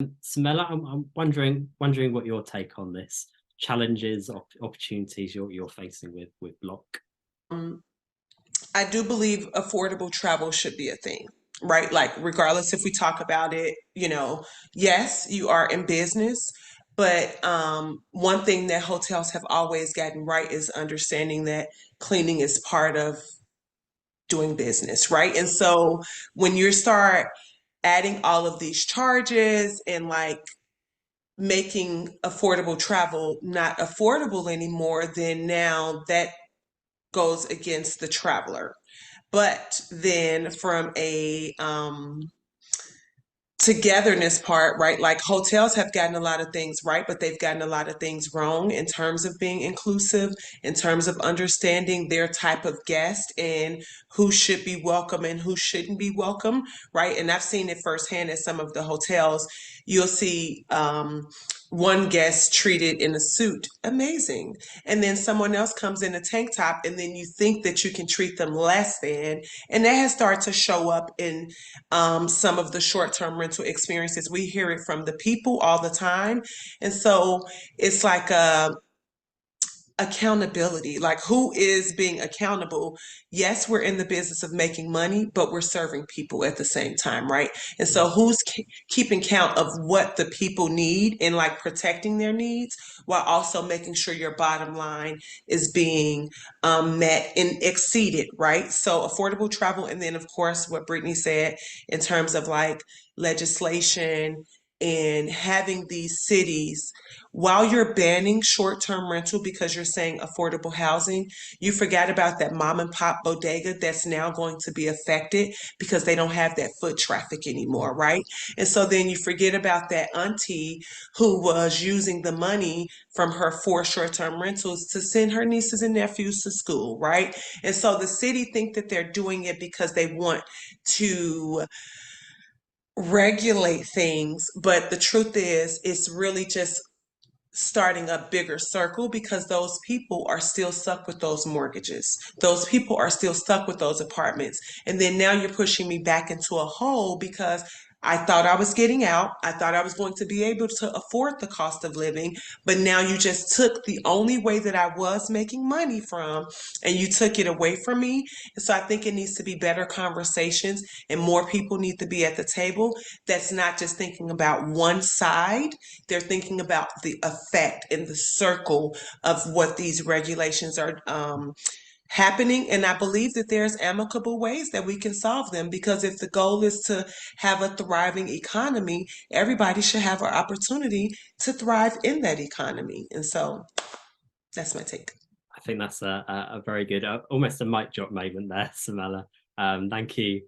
Samela, I'm wondering what your take on this challenges, opportunities you're facing with Block. Um, I do believe affordable travel should be a thing, right? Like, regardless if we talk about it, yes, you are in business, but one thing that hotels have always gotten right is understanding that cleaning is part of doing business, right? And so when you start adding all of these charges and like making affordable travel not affordable anymore, then now that goes against the traveler. But then from a togetherness part, right? Like hotels have gotten a lot of things right, but they've gotten a lot of things wrong in terms of being inclusive, in terms of understanding their type of guest and who should be welcome and who shouldn't be welcome, right? And I've seen it firsthand at some of the hotels. You'll see one guest treated in a suit, amazing. And then someone else comes in a tank top, and then you think that you can treat them less than. And that has started to show up in some of the short-term rental experiences. We hear it from the people all the time. And so it's like accountability, like who is being accountable. Yes, we're in the business of making money, but we're serving people at the same time, right? And so who's keeping count of what the people need and like protecting their needs while also making sure your bottom line is being met and exceeded, right? So affordable travel, and then of course what Brittany said in terms of like legislation and having these cities, while you're banning short-term rental because you're saying affordable housing, you forgot about that mom and pop bodega that's now going to be affected because they don't have that foot traffic anymore, right? And so then you forget about that auntie who was using the money from her 4 short-term rentals to send her nieces and nephews to school, right? And so the city think that they're doing it because they want to regulate things, but the truth is it's really just starting a bigger circle because those people are still stuck with those mortgages. Those people are still stuck with those apartments. And then now you're pushing me back into a hole because I thought I was getting out. I thought I was going to be able to afford the cost of living, but now you just took the only way that I was making money from and you took it away from me. And so I think it needs to be better conversations and more people need to be at the table that's not just thinking about one side, they're thinking about the effect and the circle of what these regulations are happening. And I believe that there's amicable ways that we can solve them because if the goal is to have a thriving economy, everybody should have an opportunity to thrive in that economy. And so that's my take. I think that's a very good, almost a mic drop moment there, Samela. Thank you